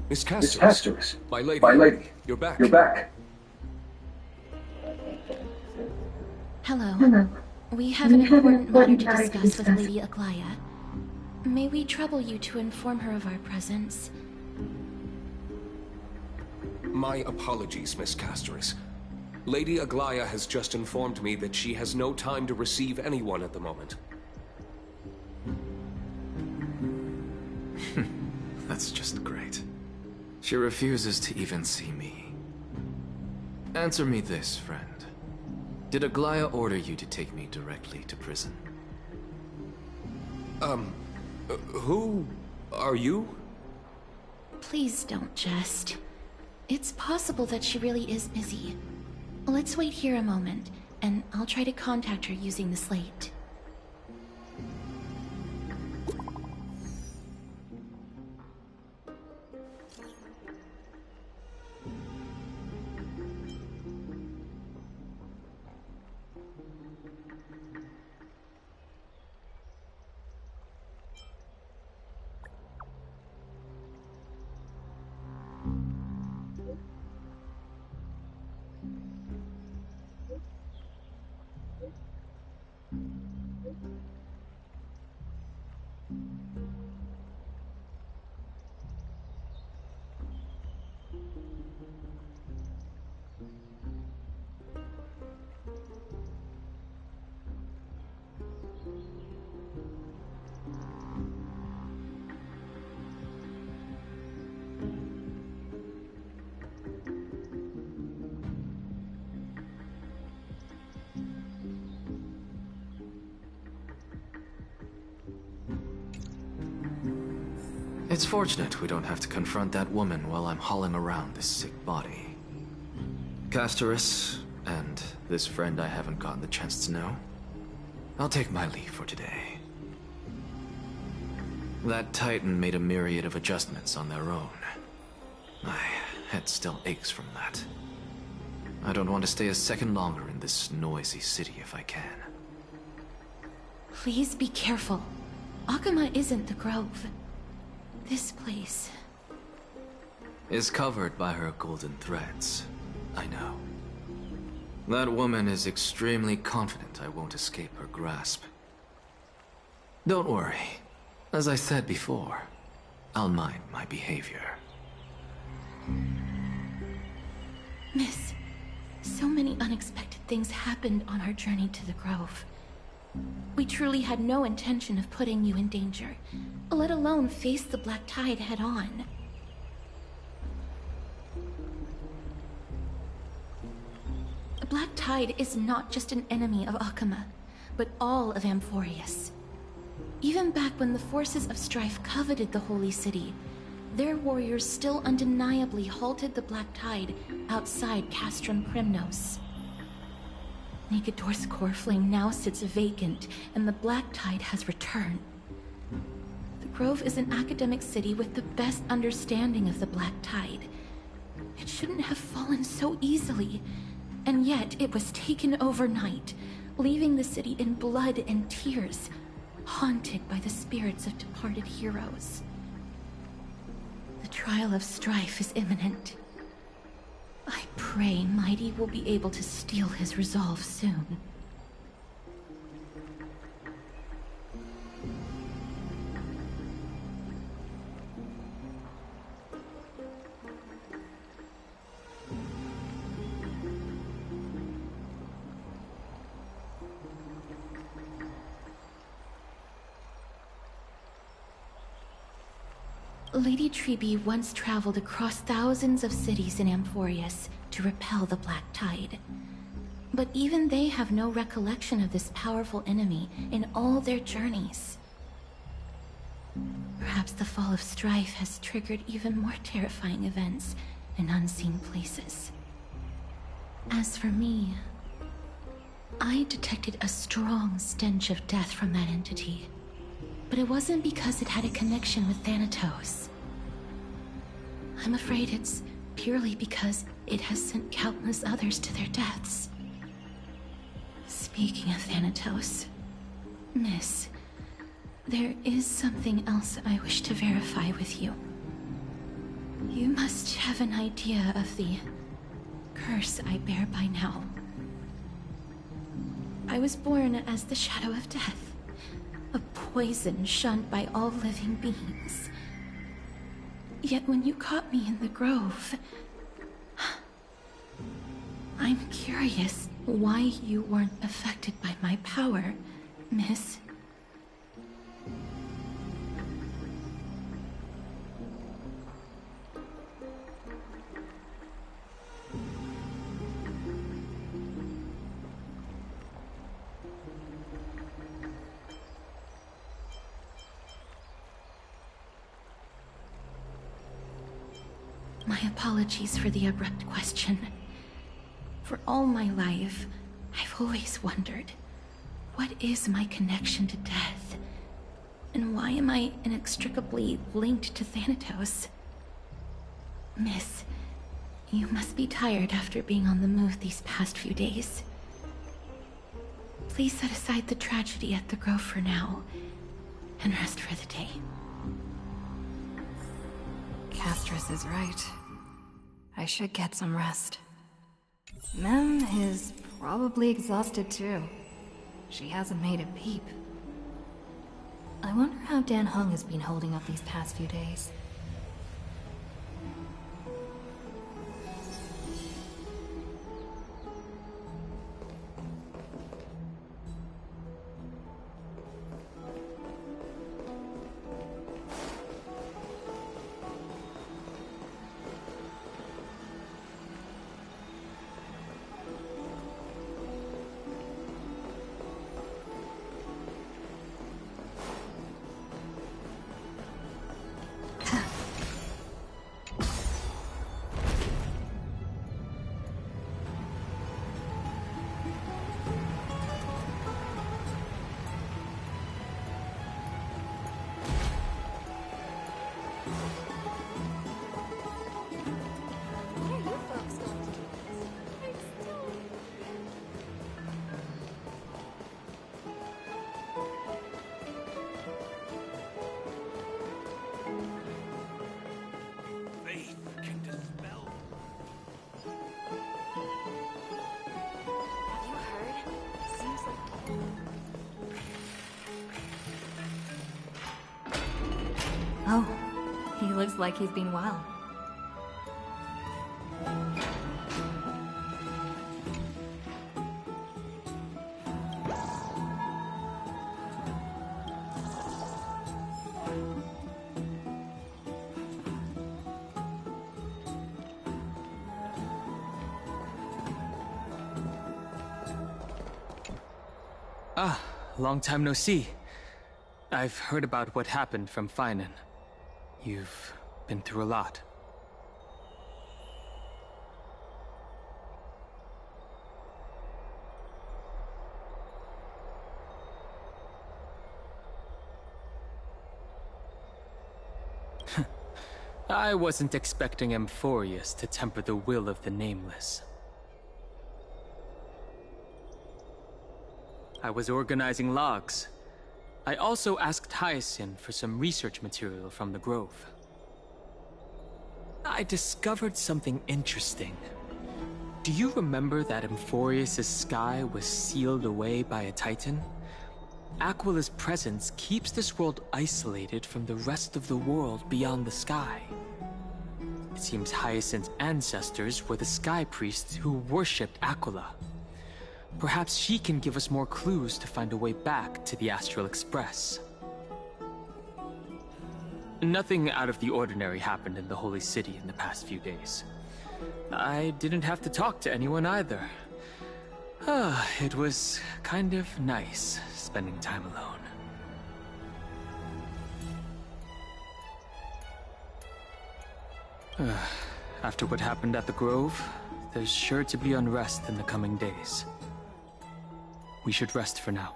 Miss Miss Castorus, My lady, you're back. You're back. Hello. We have an important matter to discuss with Lady Aglaya. May we trouble you to inform her of our presence? My apologies, Miss Castorus. Lady Aglaya has just informed me that she has no time to receive anyone at the moment. That's just great. She refuses to even see me. Answer me this, friend. Did Aglaya order you to take me directly to prison? Who are you? Please don't jest. It's possible that she really is busy. Let's wait here a moment, and I'll try to contact her using the slate. It's fortunate we don't have to confront that woman while I'm hauling around this sick body. Castorus, and this friend I haven't gotten the chance to know, I'll take my leave for today. That Titan made a myriad of adjustments on their own. My head still aches from that. I don't want to stay a second longer in this noisy city if I can. Please be careful. Akuma isn't the Grove. This place is covered by her golden threads. I know. That woman is extremely confident I won't escape her grasp. Don't worry. As I said before, I'll mind my behavior. Miss, so many unexpected things happened on our journey to the Grove. We truly had no intention of putting you in danger, let alone face the Black Tide head-on. The Black Tide is not just an enemy of Akuma, but all of Amphorius. Even back when the forces of strife coveted the Holy City, their warriors still undeniably halted the Black Tide outside Castrum Primnos. Negador's core flame now sits vacant, and the Black Tide has returned. The Grove is an academic city with the best understanding of the Black Tide. It shouldn't have fallen so easily, and yet it was taken overnight, leaving the city in blood and tears, haunted by the spirits of departed heroes. The trial of strife is imminent. I pray Mighty will be able to steal his resolve soon. Lady Trebe once traveled across thousands of cities in Amphorius to repel the Black Tide. But even they have no recollection of this powerful enemy in all their journeys. Perhaps the fall of strife has triggered even more terrifying events, in unseen places. As for me, I detected a strong stench of death from that entity. But it wasn't because it had a connection with Thanatos. I'm afraid it's purely because it has sent countless others to their deaths. Speaking of Thanatos, Miss, there is something else I wish to verify with you. You must have an idea of the curse I bear by now. I was born as the shadow of death, a poison shunned by all living beings. Yet when you caught me in the grove, I'm curious why you weren't affected by my power, Miss. My apologies for the abrupt question. For all my life, I've always wondered, what is my connection to death? And why am I inextricably linked to Thanatos? Miss, you must be tired after being on the move these past few days. Please set aside the tragedy at the Grove for now, and rest for the day. Castris is right. I should get some rest. Mem is probably exhausted too. She hasn't made a peep. I wonder how Dan Heng has been holding up these past few days. Oh, he looks like he's been well. Ah, long time no see. I've heard about what happened from Feinen. You've been through a lot. I wasn't expecting Amphorius to temper the will of the Nameless. I was organizing logs. I also asked Hyacinth for some research material from the Grove. I discovered something interesting. Do you remember that Amphorius' sky was sealed away by a Titan? Aquila's presence keeps this world isolated from the rest of the world beyond the sky. It seems Hyacinth's ancestors were the Sky Priests who worshipped Aquila. Perhaps she can give us more clues to find a way back to the Astral Express. Nothing out of the ordinary happened in the Holy City in the past few days. I didn't have to talk to anyone either. It was kind of nice spending time alone. After what happened at the Grove, there's sure to be unrest in the coming days. We should rest for now.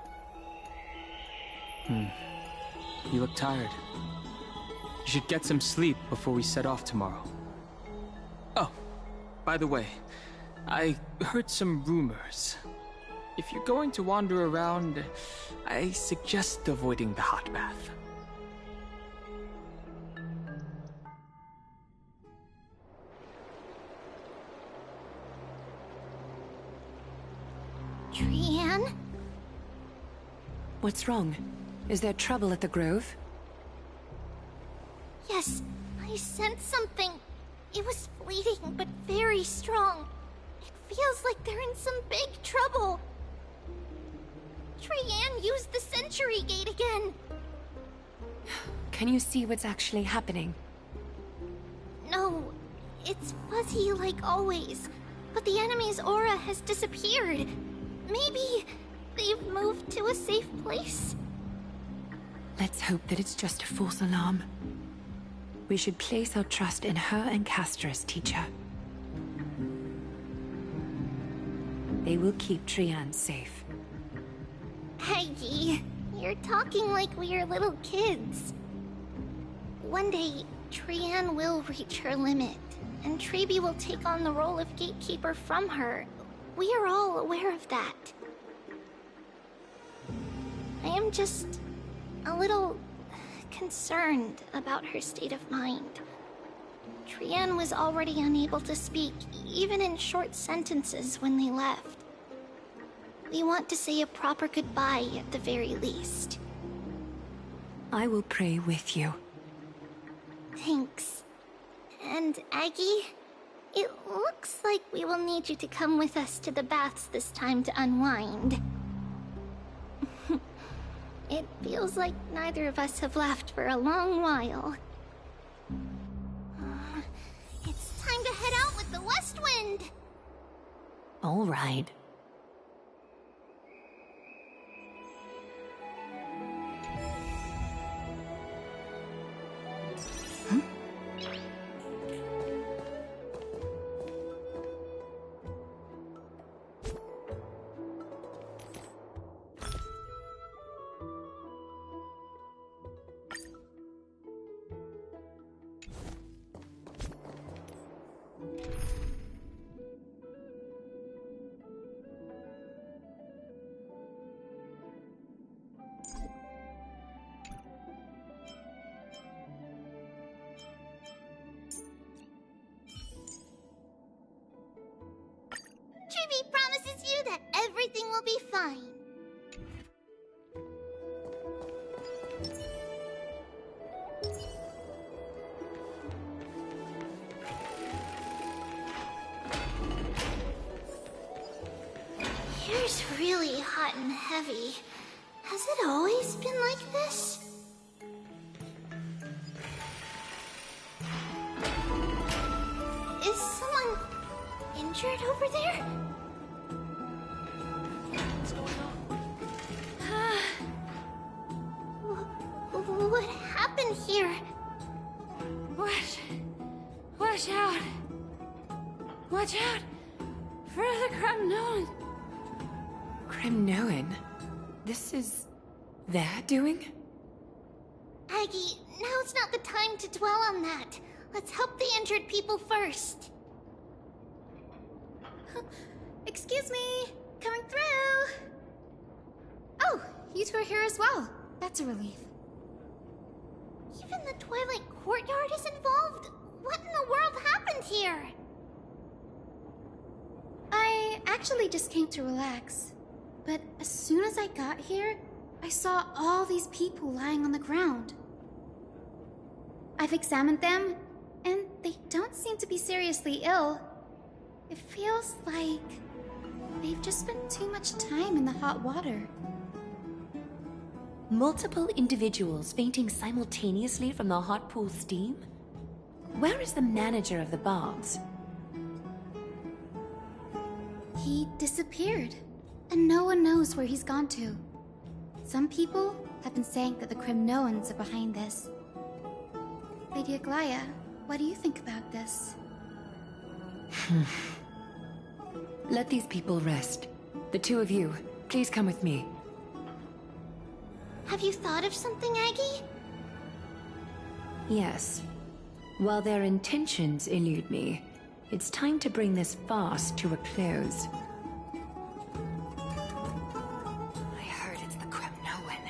You look tired. You should get some sleep before we set off tomorrow. Oh, by the way, I heard some rumors. If you're going to wander around, I suggest avoiding the hot bath. Trianne? What's wrong? Is there trouble at the Grove? Yes, I sensed something. It was fleeting, but very strong. It feels like they're in some big trouble. Trianne used the Century Gate again. Can you see what's actually happening? No, it's fuzzy like always. But the enemy's aura has disappeared. Maybe they've moved to a safe place? Let's hope that it's just a false alarm. We should place our trust in her and Castra's teacher. They will keep Trianne safe. Aggie, you're talking like we are little kids. One day, Trianne will reach her limit, and Trebi will take on the role of gatekeeper from her. We are all aware of that. I am just a little concerned about her state of mind. Trianne was already unable to speak, even in short sentences when they left. We want to say a proper goodbye at the very least. I will pray with you. Thanks. And Aggie, it looks like we will need you to come with us to the baths this time to unwind. It feels like neither of us have laughed for a long while. It's time to head out with the West Wind! All right. Trebi promises you that everything will be fine. Here's really hot and heavy. Has it always been like this? Is someone injured over there? What's going on? What happened here? Watch out! Watch out! For the Kremnoan! Kremnoan? This is their doing? Aggie, now's not the time to dwell on that. Let's help the injured people first. Excuse me! Coming through! Oh, you two are here as well. That's a relief. Even the Twilight Courtyard is involved? What in the world happened here? I actually just came to relax. But as soon as I got here, I saw all these people lying on the ground. I've examined them, and they don't seem to be seriously ill. It feels like they've just spent too much time in the hot water. Multiple individuals fainting simultaneously from the hot pool steam? Where is the manager of the baths? He disappeared, and no one knows where he's gone to. Some people have been saying that the Kremnoans are behind this. Lady Aglaya, what do you think about this? Let these people rest. The two of you, please come with me. Have you thought of something, Aggie? Yes. While their intentions elude me, it's time to bring this farce to a close. I heard it's the Kremnoan.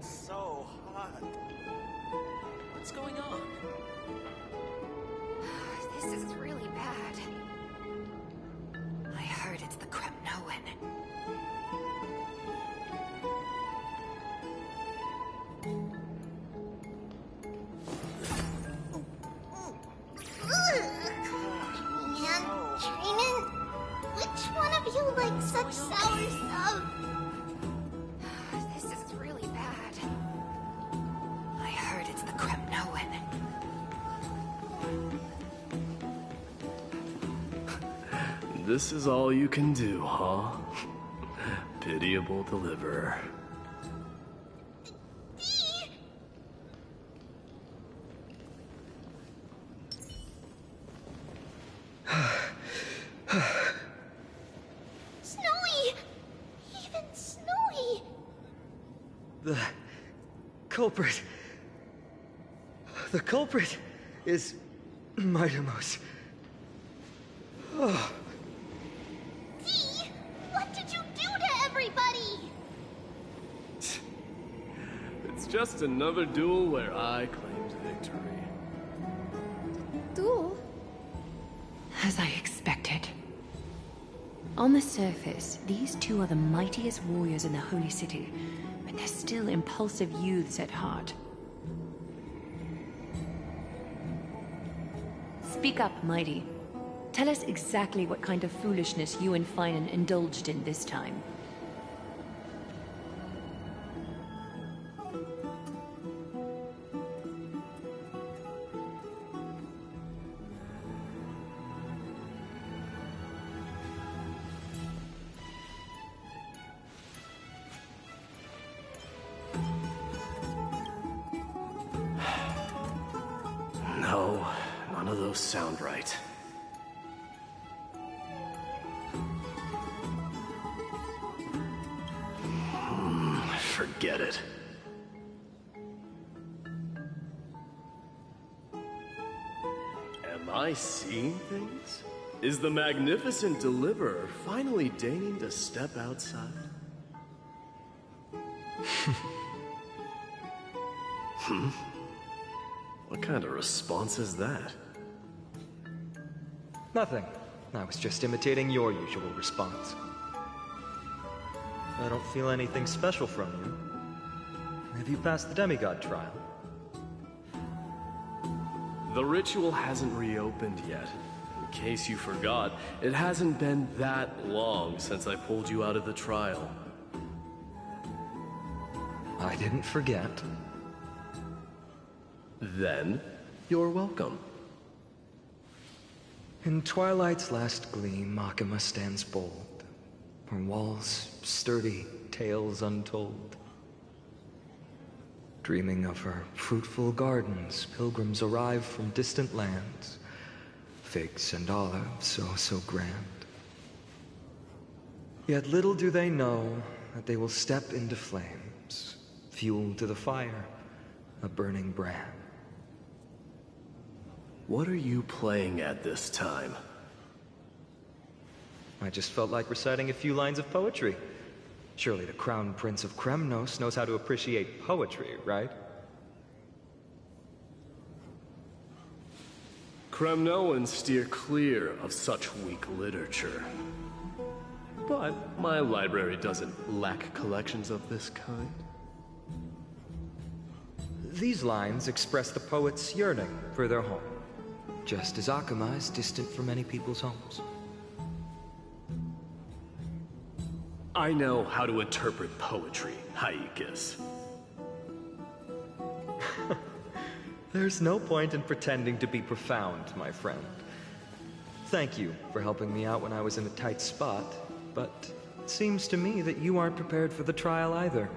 So hot. What's going on? This is really bad. I heard it's the Kremnoan. Man, Trinan, which one of you likes such sour stuff? This is really bad. I heard it's the Kremnoan. This is all you can do, huh? Pitiable deliverer. Snowy! Even Snowy! The culprit. The culprit is Mightimos. Oh, Dee! What did you do to everybody? It's just another duel where I claimed victory. Duel? As I expected. On the surface, these two are the mightiest warriors in the Holy City, but they're still impulsive youths at heart. Speak up, Mighty. Tell us exactly what kind of foolishness you and Finan indulged in this time. No, none of those sound right. Forget it. Am I seeing things? Is the magnificent deliverer finally deigning to step outside? What kind of response is that? nothing. I was just imitating your usual response. I don't feel anything special from you. Have you passed the demigod trial? The ritual hasn't reopened yet. In case you forgot, it hasn't been that long since I pulled you out of the trial. I didn't forget. Then, you're welcome. In twilight's last gleam, Makima stands bold. Her walls sturdy, tales untold. Dreaming of her fruitful gardens, pilgrims arrive from distant lands. Figs and olives, oh so grand. Yet little do they know that they will step into flames, fuel to the fire, a burning brand. What are you playing at this time? I just felt like reciting a few lines of poetry. Surely the Crown Prince of Kremnos knows how to appreciate poetry, right? Kremnoans steer clear of such weak literature. But my library doesn't lack collections of this kind. These lines express the poet's yearning for their home, just as Akama is distant from many people's homes. I know how to interpret poetry, Haikis. There's no point in pretending to be profound, my friend. Thank you for helping me out when I was in a tight spot, but It seems to me that you aren't prepared for the trial either.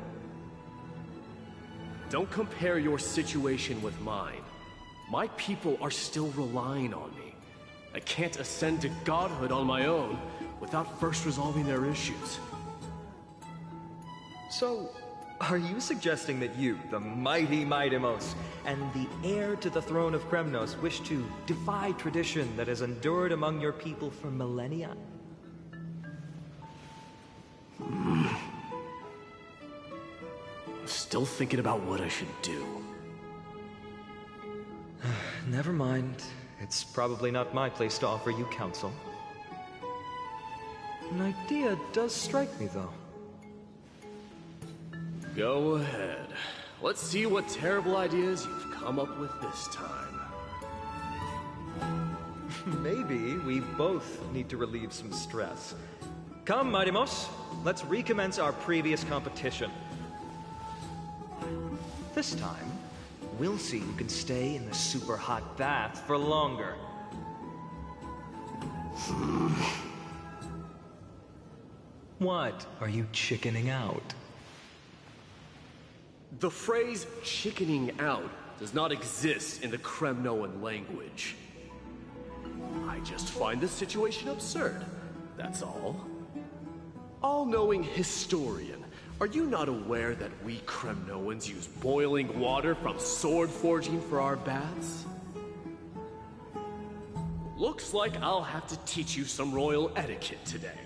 Don't compare your situation with mine. My people are still relying on me. I can't ascend to godhood on my own without first resolving their issues. So, are you suggesting that you, the mighty Mightimos, and the heir to the throne of Kremnos, wish to defy tradition that has endured among your people for millennia? Still thinking about what I should do. Never mind. It's probably not my place to offer you counsel. An idea does strike me, though. Go ahead. Let's see what terrible ideas you've come up with this time. Maybe we both need to relieve some stress. Come, Mightimos, let's recommence our previous competition. This time, we'll see who can stay in the super hot bath for longer. What? Are you chickening out? The phrase chickening out does not exist in the Kremnoan language. I just find this situation absurd, that's all. All-knowing historian, are you not aware that we Kremnoans use boiling water from sword forging for our baths? Looks like I'll have to teach you some royal etiquette today.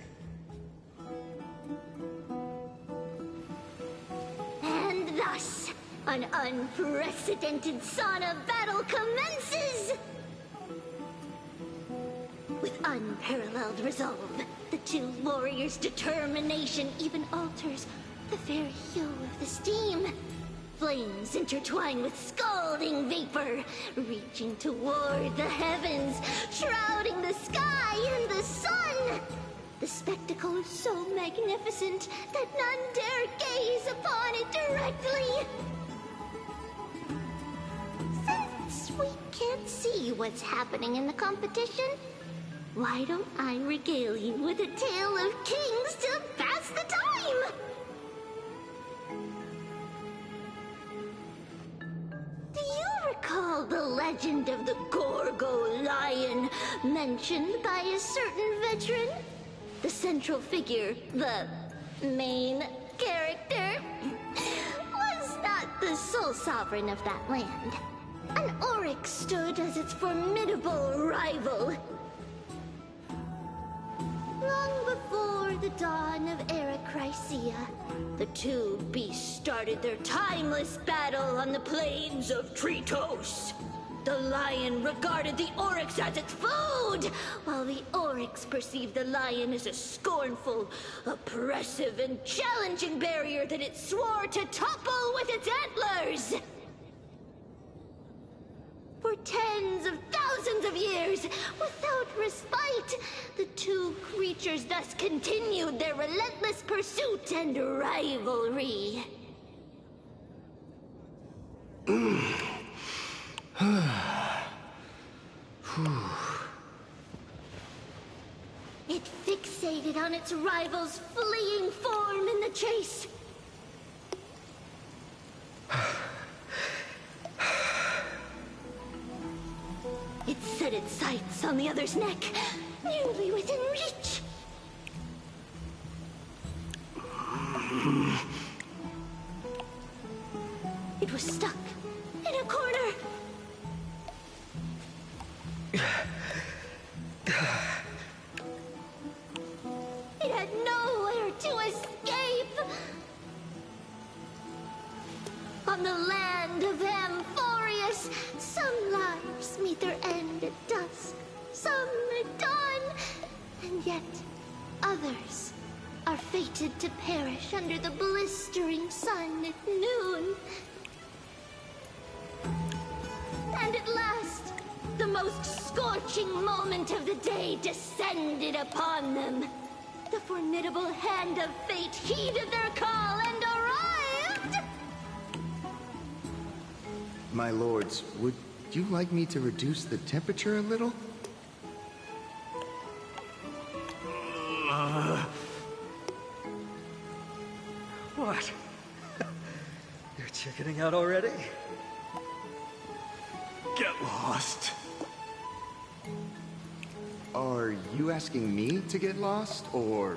And thus, an unprecedented sauna battle commences! With unparalleled resolve, the two warriors' determination even alters the very hue of the steam. Flames intertwine with scalding vapor, reaching toward the heavens, shrouding the sky and the sun. The spectacle is so magnificent that none dare gaze upon it directly. Since we can't see what's happening in the competition, why don't I regale you with a tale of kings to pass the time? Do you recall the legend of the Gorgo lion mentioned by a certain veteran? The central figure, the main character, was not the sole sovereign of that land. An oryx stood as its formidable rival. Long before the dawn of Era Chrysia, the two beasts started their timeless battle on the plains of Tritos. The lion regarded the oryx as its food, while the oryx perceived the lion as a scornful, oppressive, and challenging barrier that it swore to topple with its antlers. For tens of thousands of years, without respite, the two creatures thus continued their relentless pursuit and rivalry. It fixated on its rival's fleeing form in the chase. It set its sights on the other's neck, nearly within reach. It was stuck in a corner. It had nowhere to escape. On the land of Amphorius, some lives meet their end at dusk, some at dawn, and yet others are fated to perish under the blistering sun at noon. And at last, the most scorching moment of the day descended upon them. The formidable hand of fate heeded their call and arrived! My lords, would you like me to reduce the temperature a little? What? You're chickening out already? Get lost. Are you asking me to get lost, or...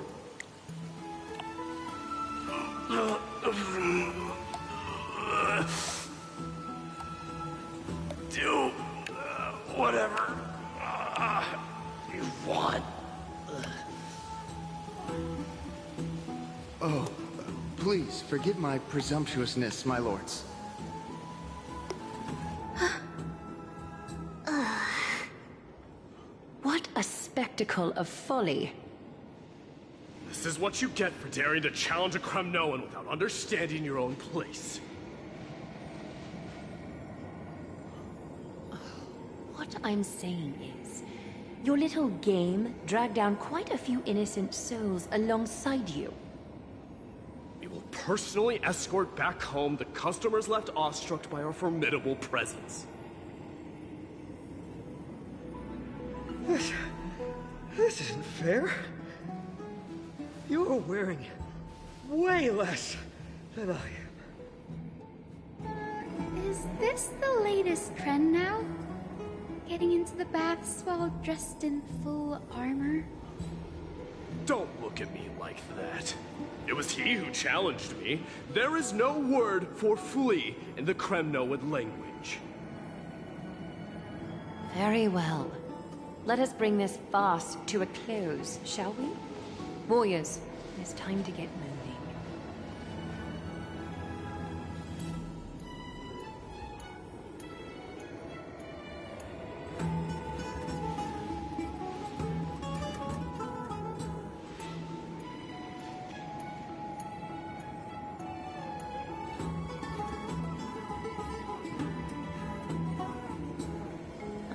Do whatever you want. Oh, please, forgive my presumptuousness, my lords. What a spectacle of folly. This is what you get for daring to challenge a Kremnoan without understanding your own place. What I'm saying is, your little game dragged down quite a few innocent souls alongside you. We will personally escort back home the customers left awestruck by our formidable presence. This isn't fair. You're wearing way less than I am. Is this the latest trend now? Getting into the baths while dressed in full armor? Don't look at me like that. It was he who challenged me. There is no word for flee in the Kremnoan language. Very well. Let us bring this farce to a close, shall we? Warriors, it's time to get moving.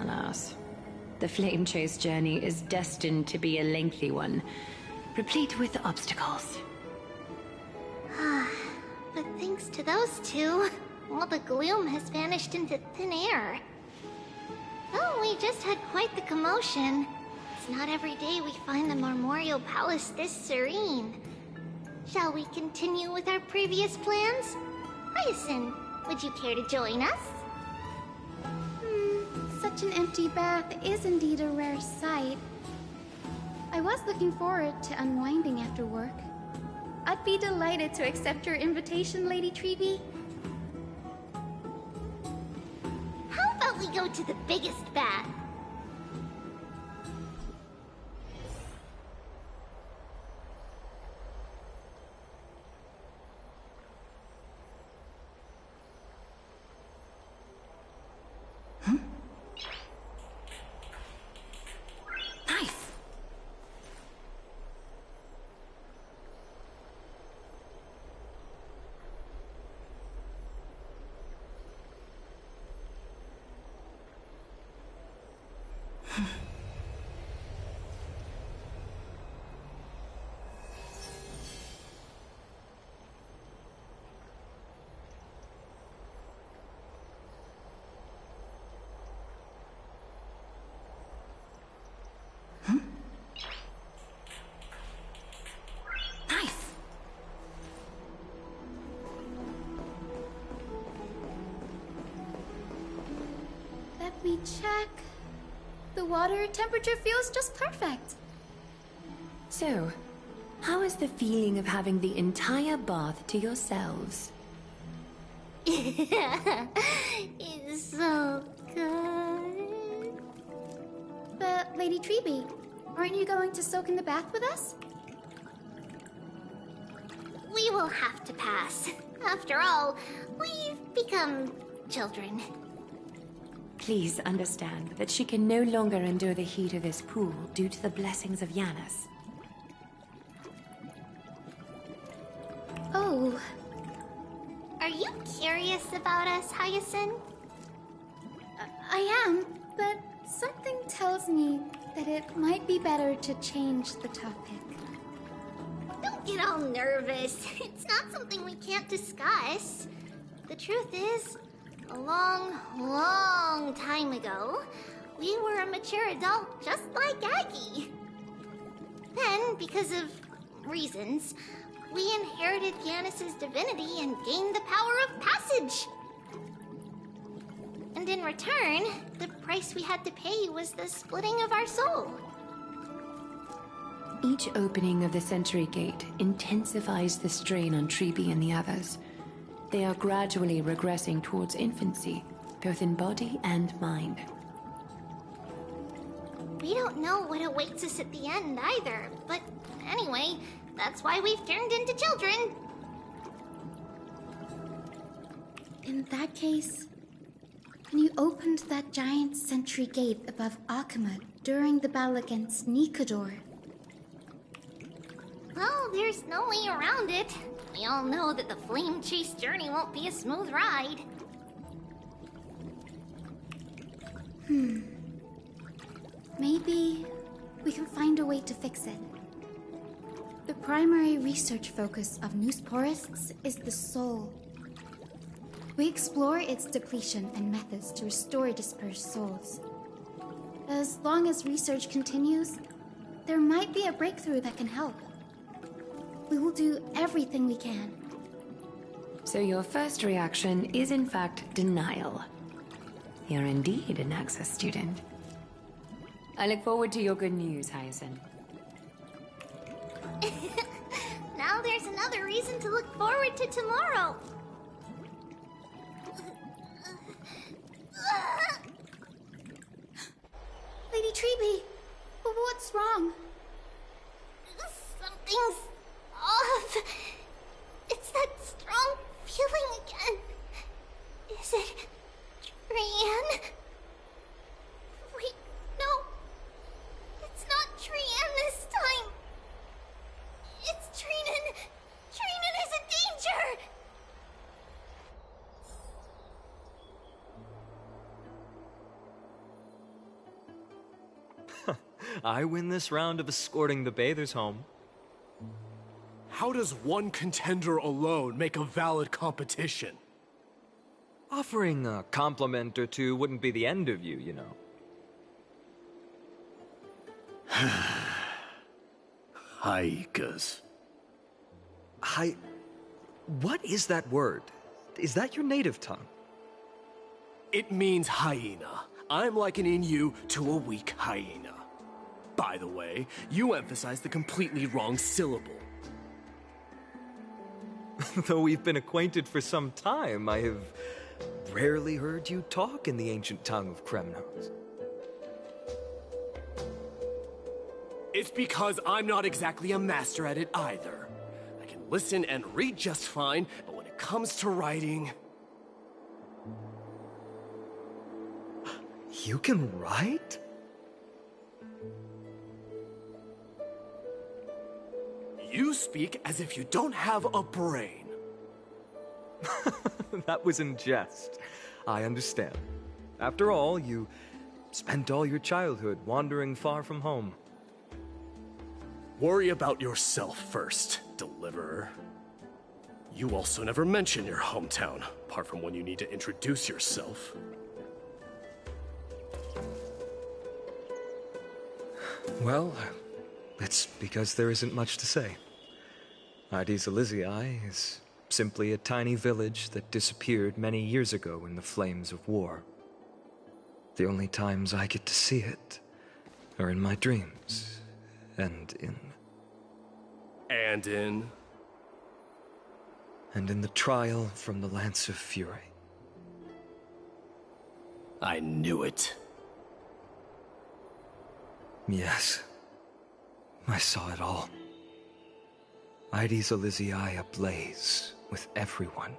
Alas, the Flame Chase journey is destined to be a lengthy one, replete with obstacles. But thanks to those two, all the gloom has vanished into thin air. Oh, we just had quite the commotion. It's not every day we find the Marmorial Palace this serene. Shall we continue with our previous plans? Hyacinth, would you care to join us? Such an empty bath is indeed a rare sight. I was looking forward to unwinding after work. I'd be delighted to accept your invitation, Lady Treeby. How about we go to the biggest bath? Nice! Nice! Let me check. The water temperature feels just perfect. So, how is the feeling of having the entire bath to yourselves? It's so good. But, Lady Treeby, aren't you going to soak in the bath with us? We will have to pass. After all, we've become children. Please understand that she can no longer endure the heat of this pool due to the blessings of Yanis. Oh, Are you curious about us, Hyacinth? I am, but something tells me that it might be better to change the topic. Don't get all nervous. It's not something we can't discuss. The truth is, a long, long time ago, we were a mature adult just like Aggie. Then, because of reasons, We inherited Giannis's divinity and gained the power of passage. And in return, the price we had to pay was the splitting of our soul. Each opening of the Century Gate intensifies the strain on Treeby and the others. They are gradually regressing towards infancy, both in body and mind. We don't know what awaits us at the end either, but anyway, that's why we've turned into children. In that case, when you opened that giant sentry gate above Akuma during the battle against Nikador... Well, there's no way around it. We all know that the flame chase journey won't be a smooth ride. Maybe we can find a way to fix it. The primary research focus of Noosporists is the soul. We explore its depletion and methods to restore dispersed souls. As long as research continues, there might be a breakthrough that can help. We will do everything we can. So your first reaction is in fact denial. You're indeed an Access student. I look forward to your good news, Hyacinth. Now there's another reason to look forward to tomorrow. Lady Treeby, what's wrong? Something's off. It's that strong feeling again. Is it Trian? Wait, no. It's not Trian this time. It's Trinan. Trinan is in danger. I win this round of escorting the bathers home. How does one contender alone make a valid competition? Offering a compliment or two wouldn't be the end of you, you know. Haikas. What is that word? Is that your native tongue? It means hyena. I'm likening you to a weak hyena. By the way, you emphasize the completely wrong syllable. Though we've been acquainted for some time, I have rarely heard you talk in the ancient tongue of Kremnos. It's because I'm not exactly a master at it either. I can listen and read just fine, but when it comes to writing... You can write? You speak as if you don't have a brain. That was in jest. I understand. After all, you spent all your childhood wandering far from home. Worry about yourself first, Deliverer. You also never mention your hometown, apart from when you need to introduce yourself. Well, it's because there isn't much to say. Ides Elysiae is simply a tiny village that disappeared many years ago in the flames of war. The only times I get to see it are in my dreams, and in the trial from the Lance of Fury. I knew it. Yes, I saw it all. Ides Elysiae ablaze with everyone.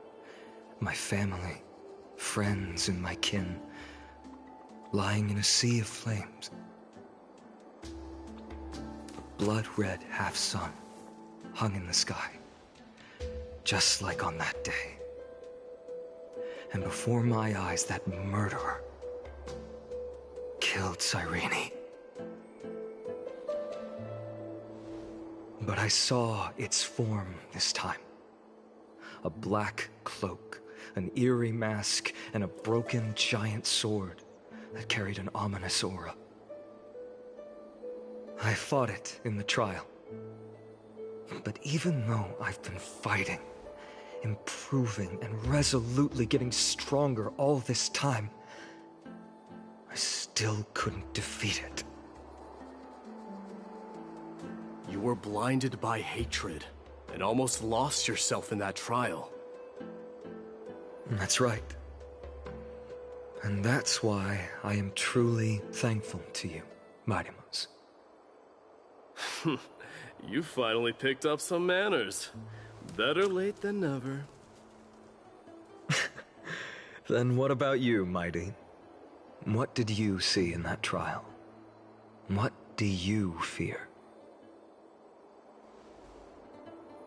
My family, friends, and my kin, lying in a sea of flames. A blood-red half-sun hung in the sky, just like on that day. And before my eyes, that murderer killed Cyrene. But I saw its form this time. A black cloak, an eerie mask, and a broken giant sword that carried an ominous aura. I fought it in the trial. But even though I've been fighting, improving, and resolutely getting stronger all this time, I still couldn't defeat it. You were blinded by hatred, and almost lost yourself in that trial. That's right. And that's why I am truly thankful to you, Mightymouse. You finally picked up some manners. Better late than never. Then what about you, Mighty? What did you see in that trial? What do you fear?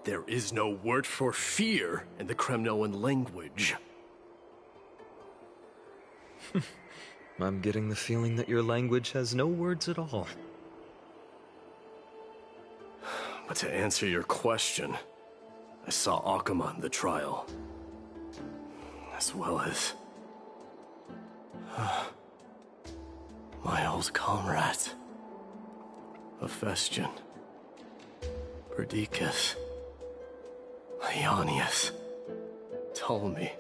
There is no word for fear in the Kremnoan language. I'm getting the feeling that your language has no words at all. But to answer your question, I saw Akuma in the trial. As well as... my old comrades. Hephaestion. Perdiccas. Ionius. Ptolemy.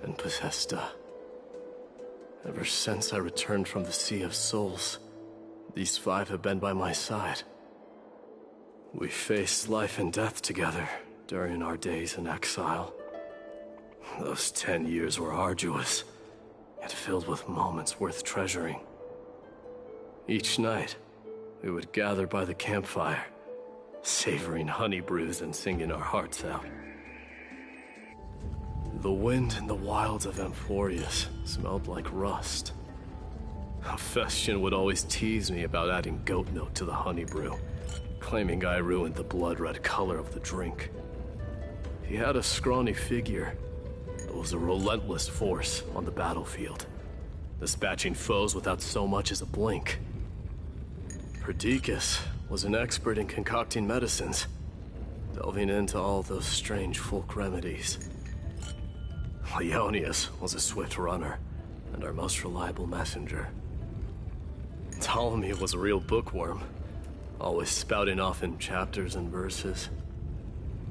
And Possesta. Ever since I returned from the Sea of Souls, these five have been by my side. We faced life and death together during our days in exile. Those 10 years were arduous, yet filled with moments worth treasuring. Each night, we would gather by the campfire, savoring honey brews and singing our hearts out. The wind in the wilds of Amphorius smelled like rust. Hephaestion would always tease me about adding goat milk to the honey brew, claiming I ruined the blood-red color of the drink. He had a scrawny figure, but was a relentless force on the battlefield, dispatching foes without so much as a blink. Perdiccas was an expert in concocting medicines, delving into all those strange folk remedies. Ionius was a swift runner, and our most reliable messenger. Ptolemy was a real bookworm, always spouting off in chapters and verses.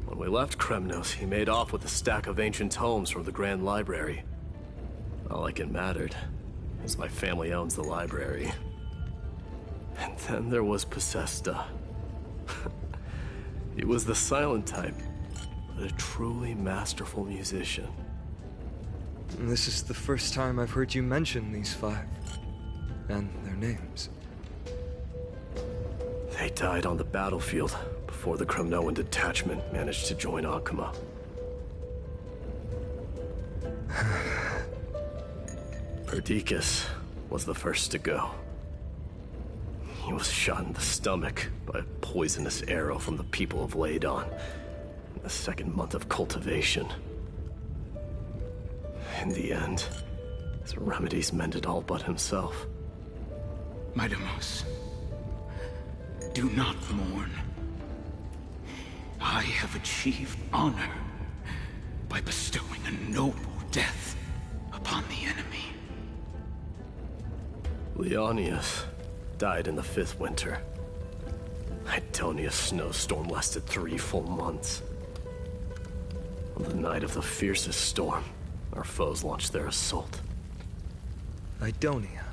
When we left Kremnos, he made off with a stack of ancient tomes from the Grand Library. Not like it mattered, as my family owns the library. And then there was Possesta. He was the silent type, but a truly masterful musician. This is the first time I've heard you mention these five, and their names. They died on the battlefield before the Kremnoan detachment managed to join Akuma. Perdiccas was the first to go. He was shot in the stomach by a poisonous arrow from the people of Ladon in the second month of cultivation. In the end, his remedies mended all but himself. Mightymouse, do not mourn. I have achieved honor by bestowing a noble death upon the enemy. Leonius died in the 5th winter. Idonia's snowstorm lasted 3 full months. On the night of the fiercest storm, our foes launched their assault. Idonia.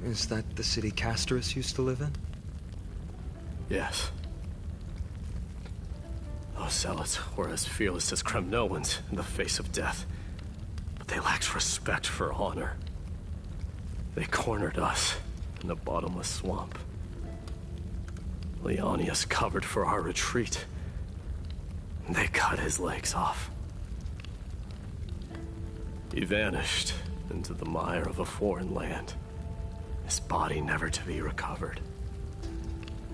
Is that the city Castorus used to live in? Yes. Those zealots were as fearless as Kremnoans in the face of death, but they lacked respect for honor. They cornered us in a bottomless swamp. Leonius covered for our retreat, and they cut his legs off. He vanished into the mire of a foreign land, his body never to be recovered.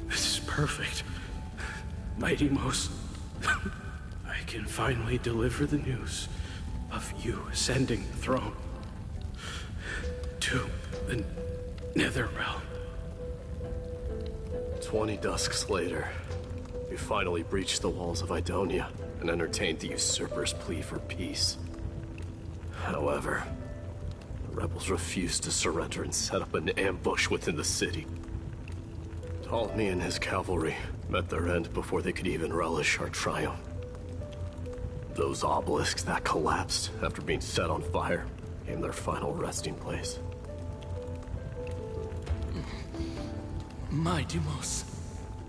This is perfect. Mightymouse, I can finally deliver the news of you ascending the throne to the Netherrealm. 20 dusks later, we finally breached the walls of Idonia and entertained the usurper's plea for peace. However, the rebels refused to surrender and set up an ambush within the city. Ptolemy and his cavalry met their end before they could even relish our triumph. Those obelisks that collapsed after being set on fire became their final resting place. My Deimos,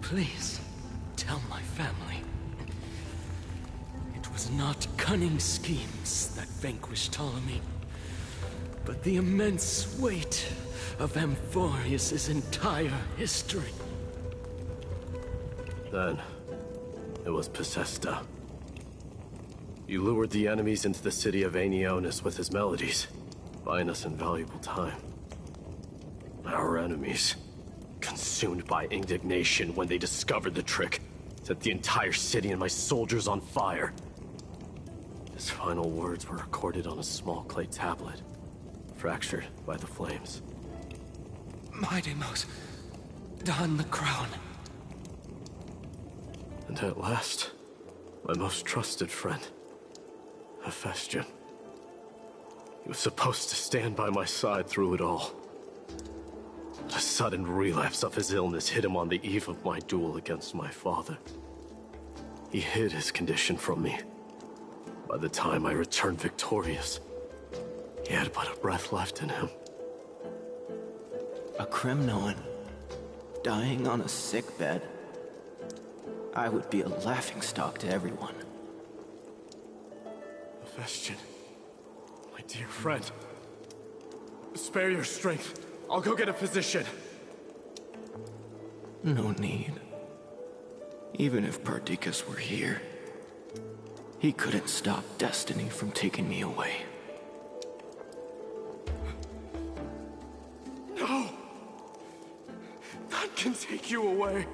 please tell my family. It was not cunning schemes that vanquished Ptolemy, but the immense weight of Amphorius' entire history. Then, it was Pacesta. He lured the enemies into the city of Aeneonis with his melodies, buying us invaluable time. Our enemies, consumed by indignation when they discovered the trick, set the entire city and my soldiers on fire. His final words were recorded on a small clay tablet, fractured by the flames. My Deimos, don the crown. And at last, my most trusted friend, Hephaestion. He was supposed to stand by my side through it all. But a sudden relapse of his illness hit him on the eve of my duel against my father. He hid his condition from me. By the time I returned victorious, he had but a breath left in him. A Kremnoan, dying on a sickbed. I would be a laughingstock to everyone. Hephaestion, my dear friend. Spare your strength. I'll go get a physician. No need. Even if Perdiccas were here, he couldn't stop destiny from taking me away. No! None can take you away.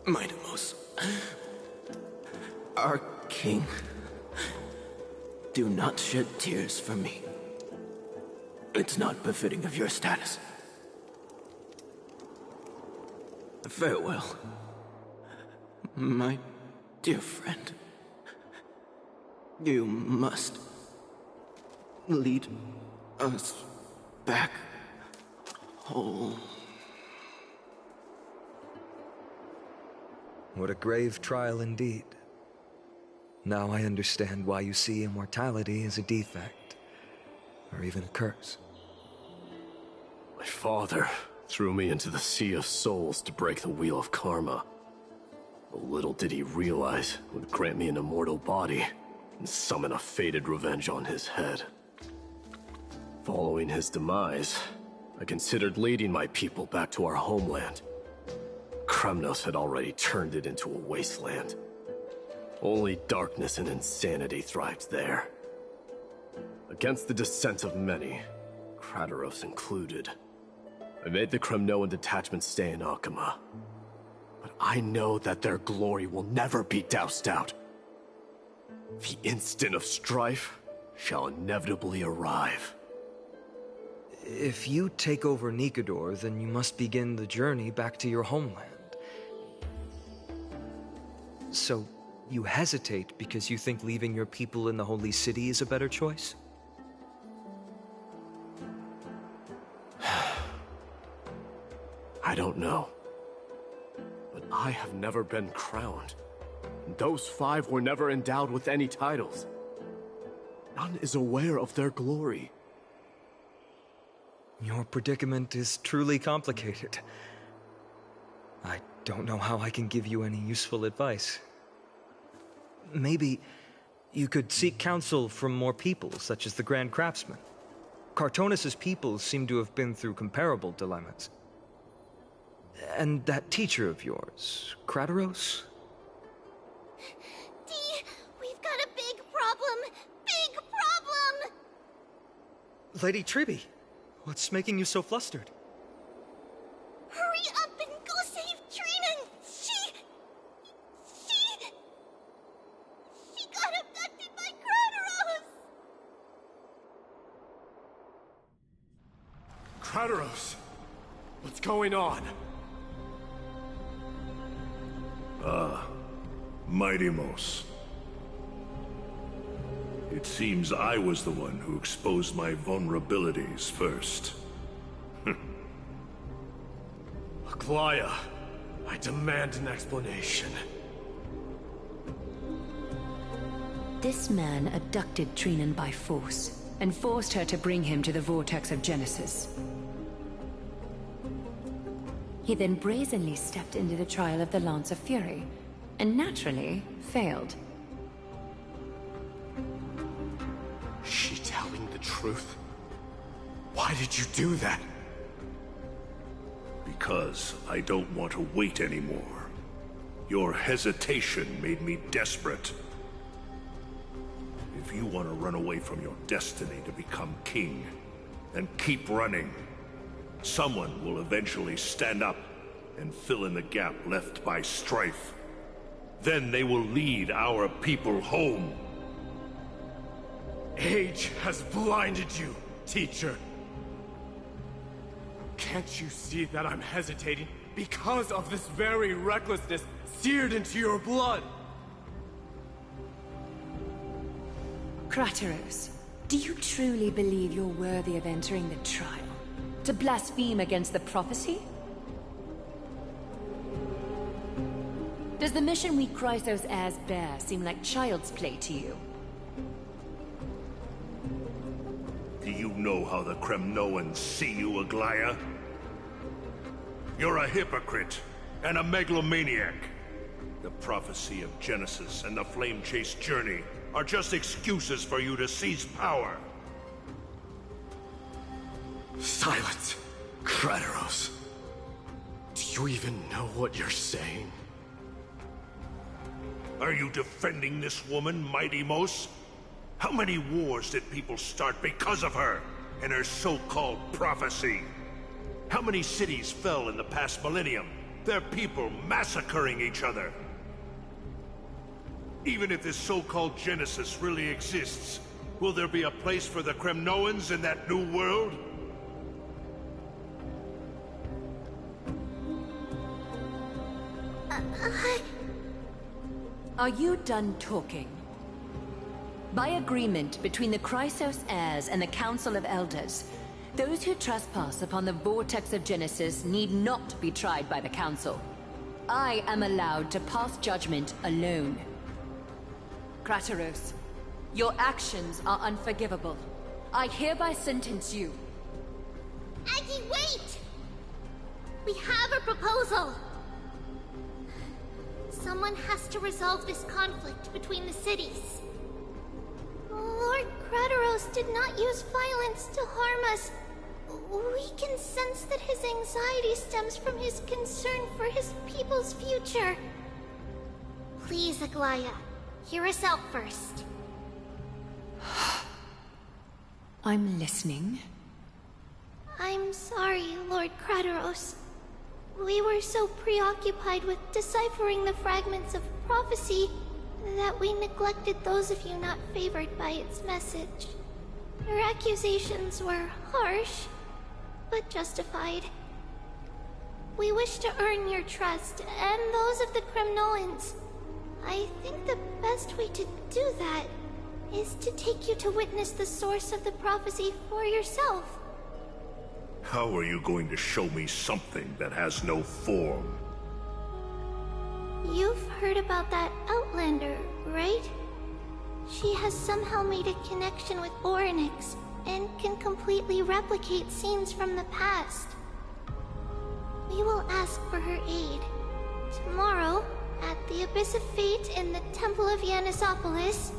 My Deimos, our king, do not shed tears for me. It's not befitting of your status. Farewell, my dear friend. You must lead us back home. What a grave trial indeed. Now I understand why you see immortality as a defect, or even a curse. My father threw me into the sea of souls to break the wheel of karma. But little did he realize it would grant me an immortal body and summon a fated revenge on his head. Following his demise, I considered leading my people back to our homeland. Kremnos had already turned it into a wasteland. Only darkness and insanity thrived there. Against the dissent of many, Krateros included, I made the Kremnoan detachment stay in Akama. But I know that their glory will never be doused out. The instant of strife shall inevitably arrive. If you take over Nikodor, then you must begin the journey back to your homeland. So, you hesitate because you think leaving your people in the Holy City is a better choice? I don't know. But I have never been crowned. And those 5 were never endowed with any titles. None is aware of their glory. Your predicament is truly complicated. I don't know how I can give you any useful advice. Maybe you could seek counsel from more people, such as the Grand Craftsman. Cartonis' people seem to have been through comparable dilemmas. And that teacher of yours, Krateros? Dee, we've got a big problem! Big problem! Lady Tribby, what's making you so flustered? Hurry up and go save Trina! She got abducted by Krateros! Krateros! What's going on? Mighty Mos. It seems I was the one who exposed my vulnerabilities first. Aglaya, I demand an explanation. This man abducted Trinan by force, and forced her to bring him to the Vortex of Genesis. He then brazenly stepped into the trial of the Lance of Fury, and naturally failed. Is she telling the truth? Why did you do that? Because I don't want to wait anymore. Your hesitation made me desperate. If you want to run away from your destiny to become king, then keep running. Someone will eventually stand up and fill in the gap left by strife. Then they will lead our people home. Age has blinded you, teacher. Can't you see that I'm hesitating because of this very recklessness seared into your blood? Krateros, do you truly believe you're worthy of entering the trial? To blaspheme against the prophecy? Does the mission we Chrysos heirs bear seem like child's play to you? Do you know how the Kremnoans see you, Aglaya? You're a hypocrite and a megalomaniac. The prophecy of Genesis and the Flame Chase journey are just excuses for you to seize power. Silence, Krateros. Do you even know what you're saying? Are you defending this woman, Mighty Mos? How many wars did people start because of her and her so-called prophecy? How many cities fell in the past millennium? Their people massacring each other. Even if this so-called Genesis really exists, will there be a place for the Kremnoans in that new world? Are you done talking? By agreement between the Chrysos heirs and the Council of Elders, those who trespass upon the Vortex of Genesis need not be tried by the Council. I am allowed to pass judgment alone. Krateros, your actions are unforgivable. I hereby sentence you. Aggie, wait! We have a proposal! Someone has to resolve this conflict between the cities. Lord Krateros did not use violence to harm us. We can sense that his anxiety stems from his concern for his people's future. Please, Aglaya, hear us out first. I'm listening. I'm sorry, Lord Krateros. We were so preoccupied with deciphering the fragments of prophecy that we neglected those of you not favored by its message. Your accusations were harsh, but justified. We wish to earn your trust, and those of the Kremnoans. I think the best way to do that is to take you to witness the source of the prophecy for yourself. How are you going to show me something that has no form? You've heard about that Outlander, right? She has somehow made a connection with Orynyx and can completely replicate scenes from the past. We will ask for her aid. Tomorrow, at the Abyss of Fate in the Temple of Yanisopolis,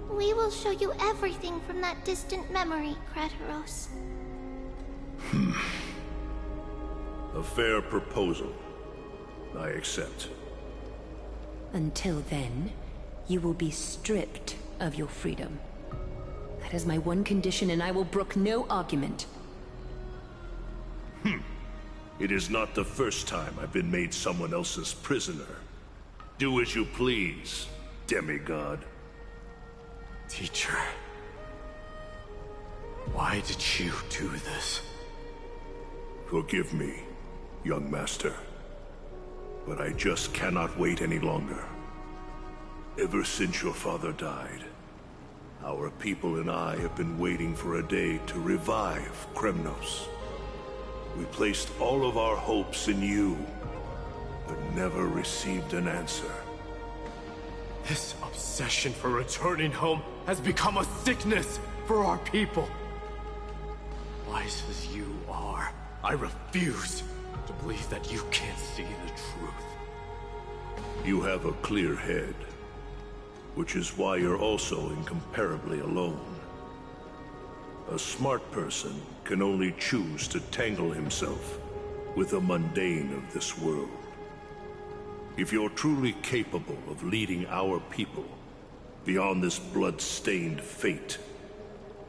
we will show you everything from that distant memory, Krateros. A fair proposal. I accept. Until then, you will be stripped of your freedom. That is my one condition, and I will brook no argument. It is not the first time I've been made someone else's prisoner. Do as you please, demigod. Teacher, why did you do this? Forgive me, young master. But I just cannot wait any longer. Ever since your father died, Our people and I have been waiting for a day to revive Kremnos. We placed all of our hopes in you, but never received an answer. This obsession for returning home has become a sickness for our people. Wise as you are, I refuse to believe that you can't see the truth. You have a clear head, which is why you're also incomparably alone. A smart person can only choose to tangle himself with the mundane of this world. If you're truly capable of leading our people beyond this blood-stained fate,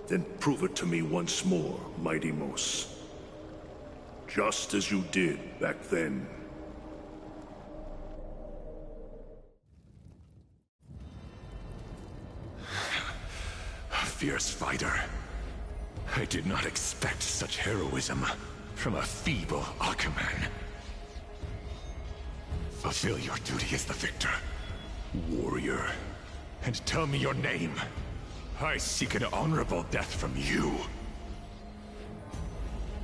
then prove it to me once more, Mighty Mos. Just as you did back then. A fierce fighter. I did not expect such heroism from a feeble Akaman. Fulfill your duty as the victor, warrior, and tell me your name. I seek an honorable death from you.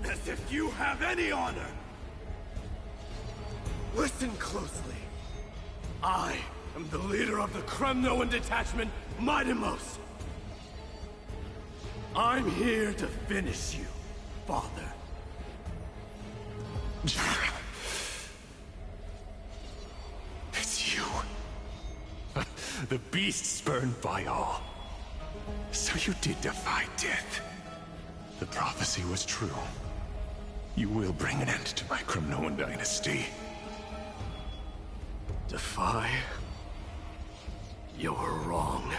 As if you have any honor! Listen closely. I am the leader of the Kremnoan detachment, Mighty Mos. I'm here to finish you, Father. It's you. The beast spurned by all. So you did defy death. The prophecy was true. You will bring an end to my Kremnoan dynasty. Defy? You're wrong.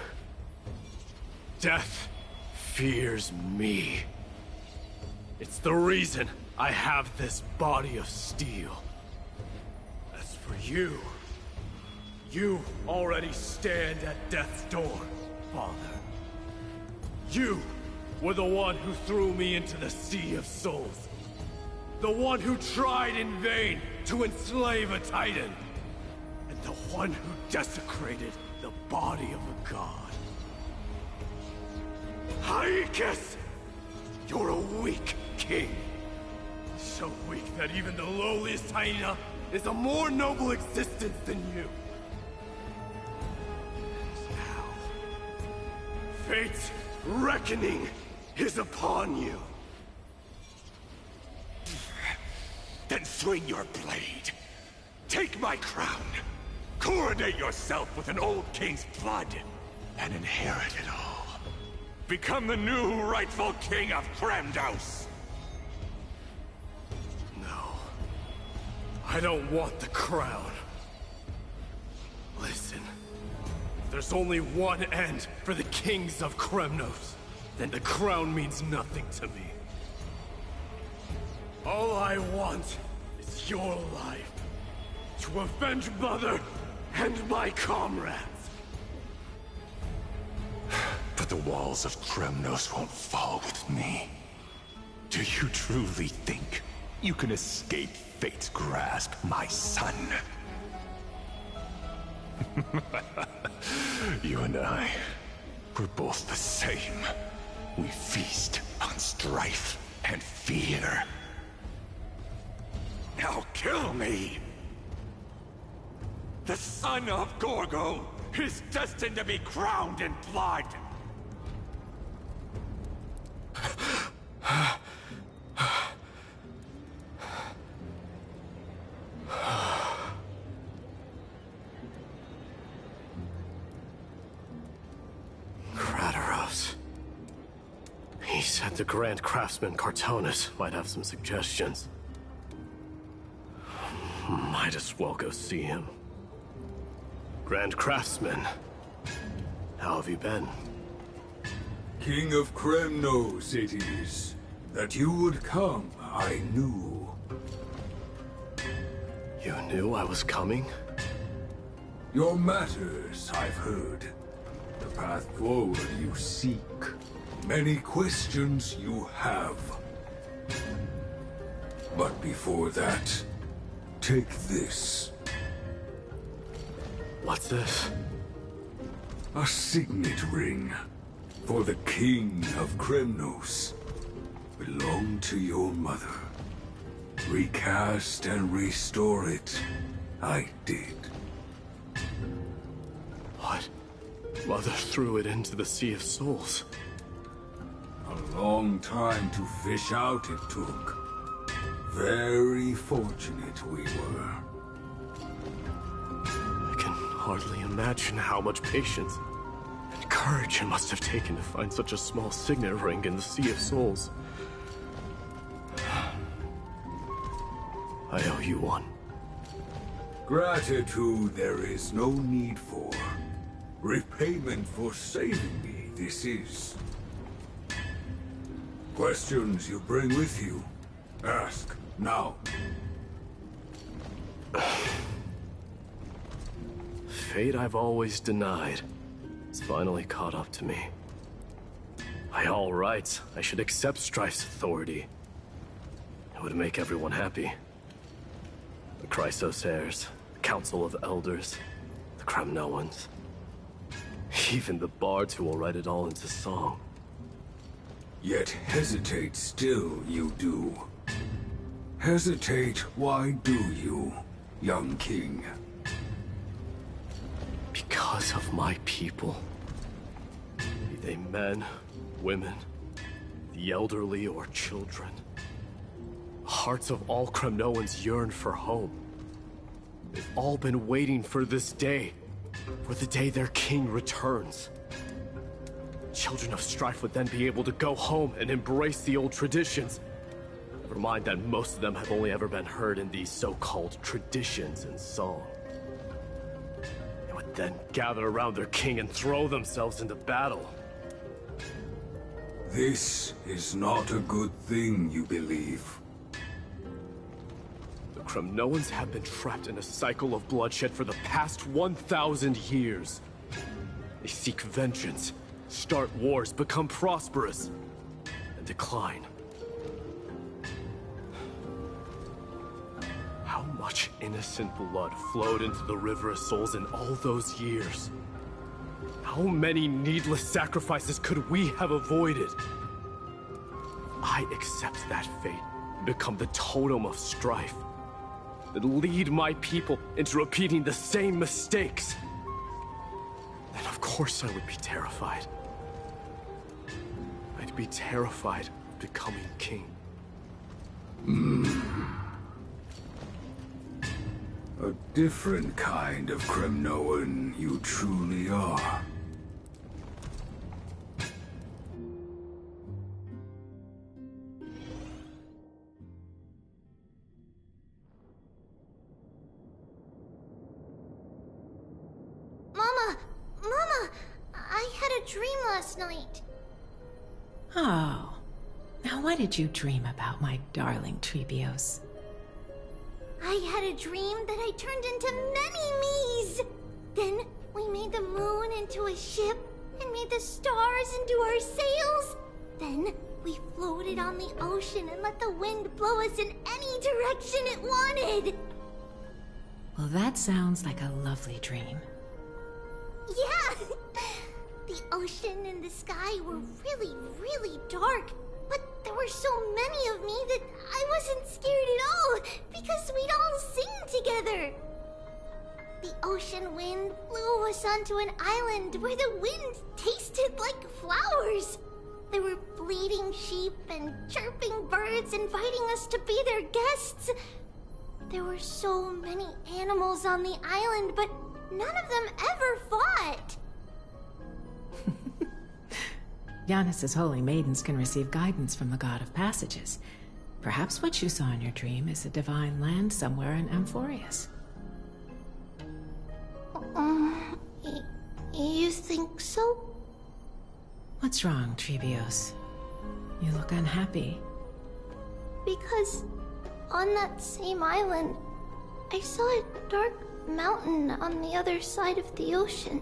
Death fears me. It's the reason I have this body of steel. As for you, you already stand at death's door, Father. You were the one who threw me into the Sea of Souls. The one who tried in vain to enslave a Titan. And the one who desecrated the body of a god. Haikis! You're a weak king. So weak that even the lowliest hyena is a more noble existence than you. And now, fate's reckoning is upon you. Then swing your blade. Take my crown. Coronate yourself with an old king's blood. And inherit it all. Become the new rightful king of Kremnos. No. I don't want the crown. Listen. If there's only one end for the kings of Kremnos, then the crown means nothing to me. All I want is your life. To avenge Mother and my comrades. But the walls of Kremnos won't fall with me. Do you truly think you can escape fate's grasp, my son? You and I, we're both the same. We feast on strife and fear. Now kill me! The son of Gorgo is destined to be crowned in blood! Kratoros. He said the Grand Craftsman Cartonus might have some suggestions. Might as well go see him. Grand Craftsman, how have you been? King of Kremnos it is. That you would come, I knew. You knew I was coming? Your matters, I've heard. The path forward you seek. Many questions you have. But before that, take this. What's this? A signet ring. For the king of Kremnos belonged to your mother. Recast and restore it, I did. What? Mother threw it into the Sea of Souls. A long time to fish out it took. Very fortunate we were. I can hardly imagine how much patience and courage it must have taken to find such a small signet ring in the Sea of Souls. I owe you one. Gratitude there is no need for. Repayment for saving me, this is. Questions you bring with you? Ask, now. Fate I've always denied has finally caught up to me. By all rights, I should accept Strife's authority. It would make everyone happy. The Chrysos heirs, the Council of Elders, the Kremnoans. Even the bards who will write it all into song. Yet hesitate still you do. Hesitate, why do you, young king? Because of my people. Be they men, women, the elderly or children. The hearts of all Kremnoans yearn for home. They've all been waiting for this day. For the day their king returns. Children of Strife would then be able to go home and embrace the old traditions. Never mind that most of them have only ever been heard in these so-called traditions and song. They would then gather around their king and throw themselves into battle. This is not a good thing, you believe. The Kremnoans have been trapped in a cycle of bloodshed for the past 1,000 years. They seek vengeance, start wars, become prosperous, and decline. How much innocent blood flowed into the River of Souls in all those years? How many needless sacrifices could we have avoided? I accept that fate and become the totem of strife that lead my people into repeating the same mistakes. Then of course I would be terrified. I'd be terrified of becoming king. A different kind of Kremnoan you truly are. Last night. Oh. Now what did you dream about, my darling Trebios? I had a dream that I turned into many me's. Then we made the moon into a ship and made the stars into our sails. Then we floated on the ocean and let the wind blow us in any direction it wanted. Well, that sounds like a lovely dream. Yeah. The ocean and the sky were really, really dark, but there were so many of me that I wasn't scared at all because we'd all sing together. The ocean wind blew us onto an island where the wind tasted like flowers. There were bleating sheep and chirping birds inviting us to be their guests. There were so many animals on the island, but none of them ever fought. Giannis's holy maidens can receive guidance from the God of Passages. Perhaps what you saw in your dream is a divine land somewhere in Amphorius. You think so? What's wrong, Trebios? You look unhappy. Because on that same island, I saw a dark mountain on the other side of the ocean.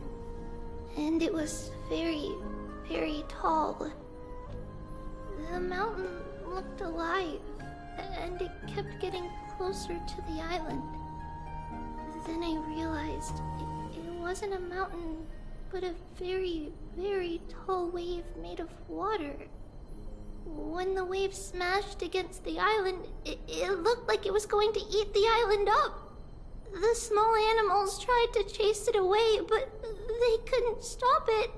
And it was very, very tall. The mountain looked alive, and it kept getting closer to the island. Then I realized it wasn't a mountain but a very, very tall wave made of water. When the wave smashed against the island, it looked like it was going to eat the island up. The small animals tried to chase it away, but they couldn't stop it.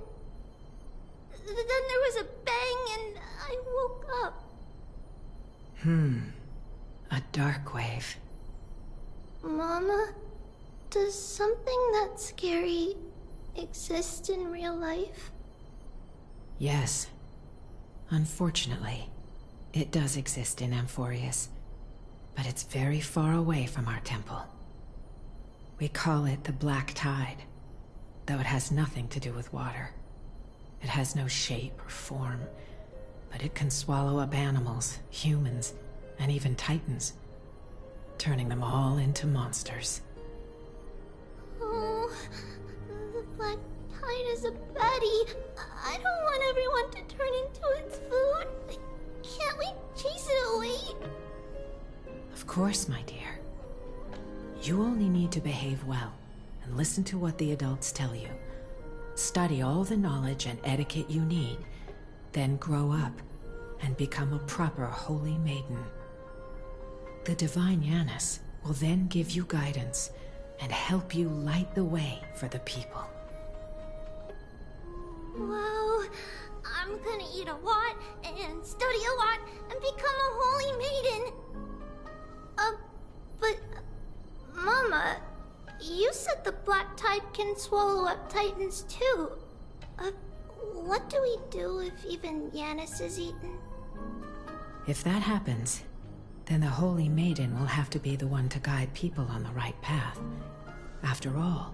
Then there was a bang and I woke up. A dark wave. Mama, does something that scary exist in real life? Yes. Unfortunately, it does exist in Amphorius, but it's very far away from our temple. We call it the Black Tide, though it has nothing to do with water. It has no shape or form, but it can swallow up animals, humans, and even titans, turning them all into monsters. Oh, the Black Tide is a baddie. I don't want everyone to turn into its food. Can't we chase it away? Of course, my dear. You only need to behave well and listen to what the adults tell you. Study all the knowledge and etiquette you need, then grow up and become a proper holy maiden. The divine Yanis will then give you guidance and help you light the way for the people. Wow, I'm gonna eat a lot and study a lot and become a holy maiden. But Mama, you said the Black Tide can swallow up titans too. What do we do if even Yanis is eaten? If that happens, then the Holy Maiden will have to be the one to guide people on the right path. After all,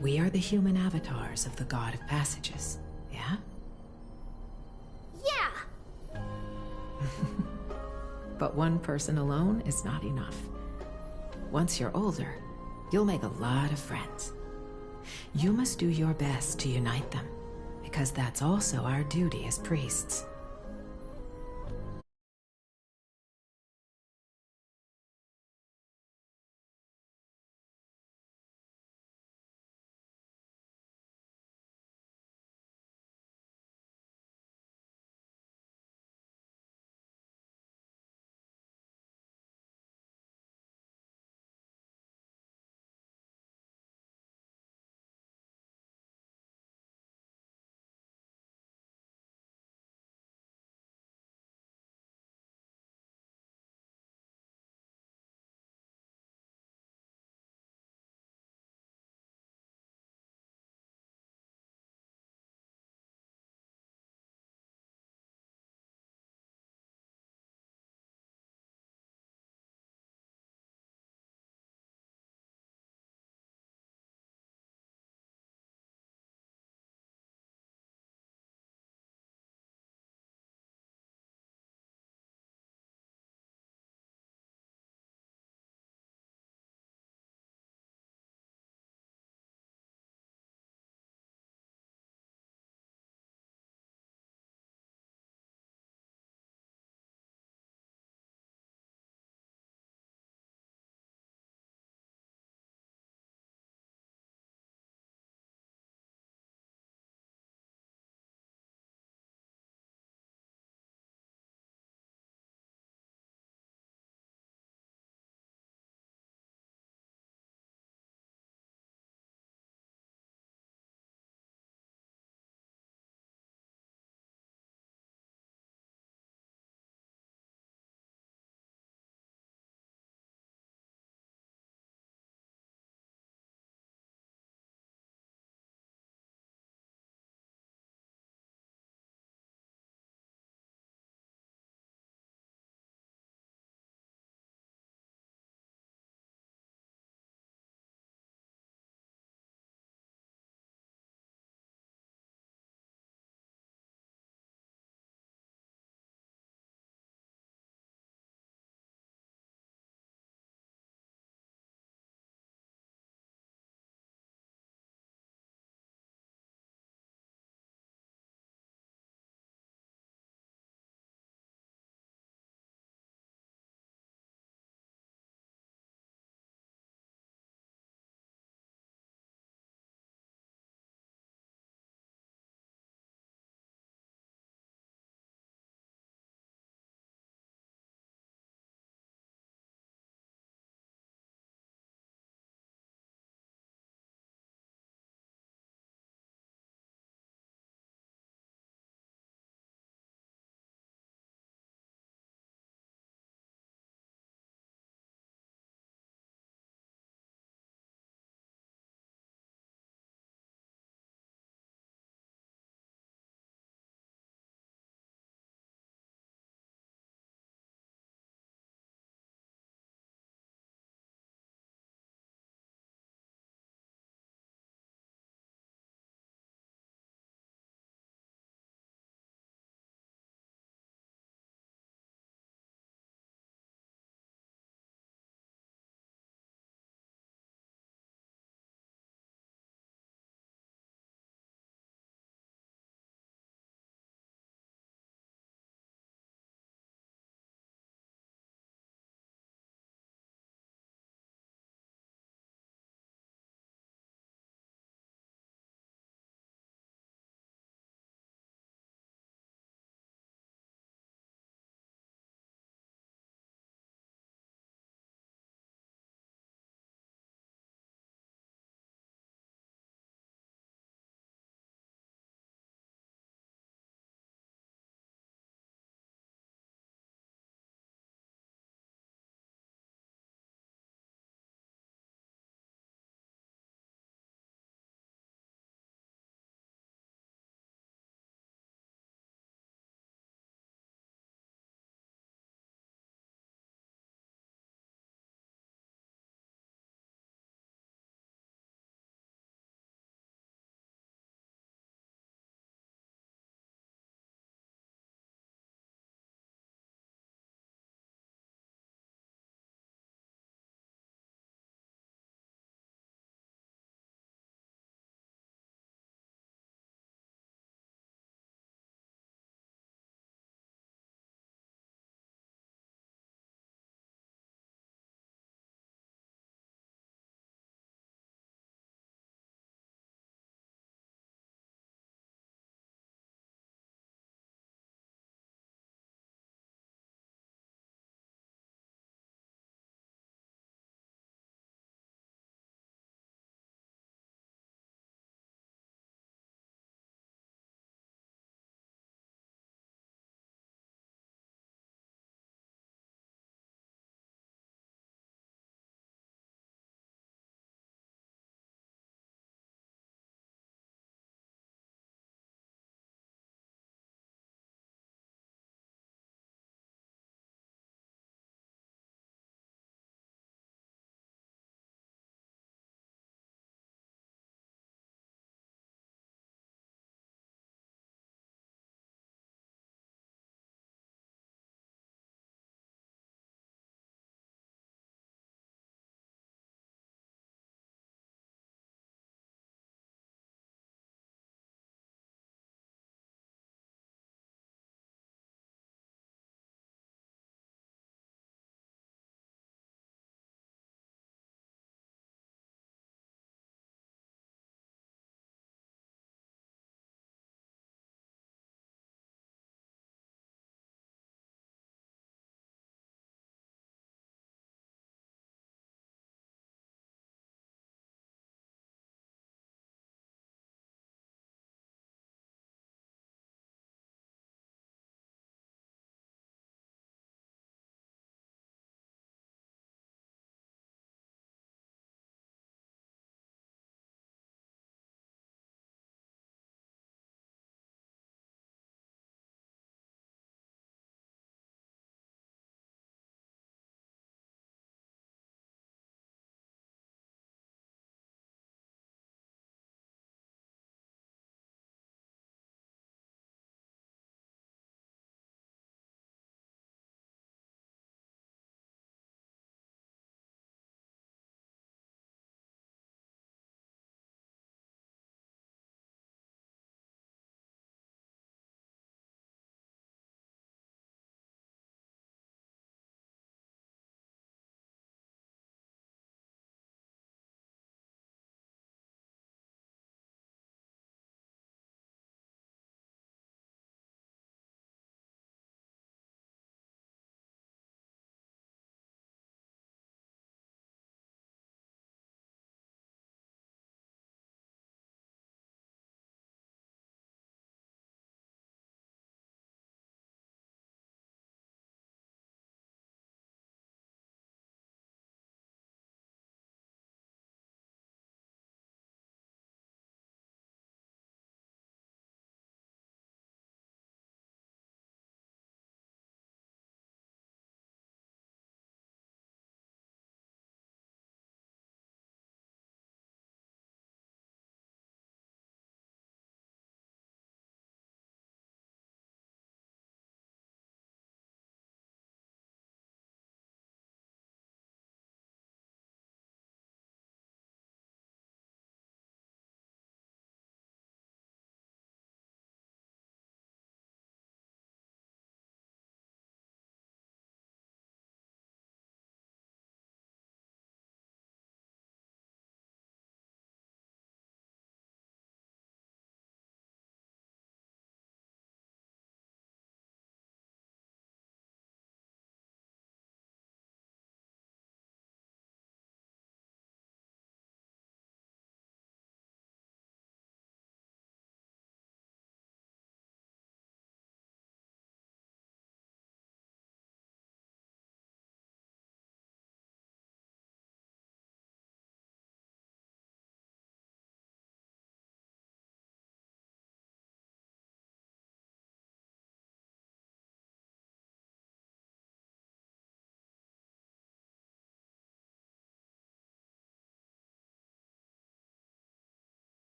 we are the human avatars of the God of Passages, yeah? Yeah! But one person alone is not enough. Once you're older, you'll make a lot of friends. You must do your best to unite them, because that's also our duty as priests.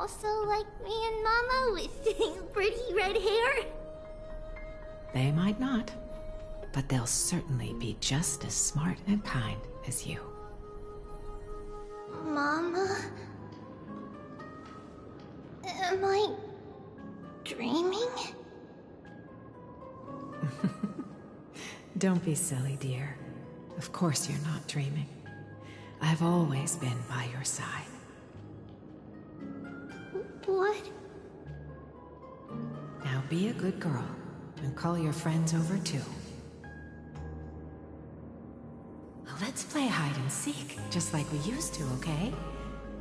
also like me and Mama with pretty red hair? They might not, but they'll certainly be just as smart and kind as you. Mama? Am I dreaming? Don't be silly, dear. Of course you're not dreaming. I've always been by your side. What? Now be a good girl, and call your friends over too. Well, let's play hide and seek, just like we used to, okay?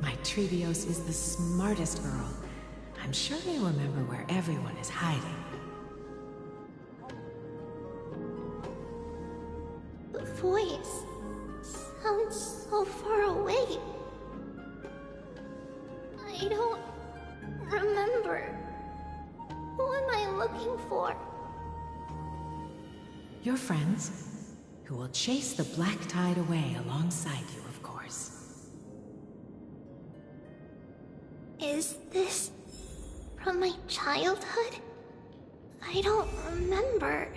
My Trevios is the smartest girl. I'm sure they remember where everyone is hiding. The voice sounds so far away. I don't remember. Who am I looking for? Your friends, who will chase the black tide away alongside you, of course. Is this from my childhood? I don't remember.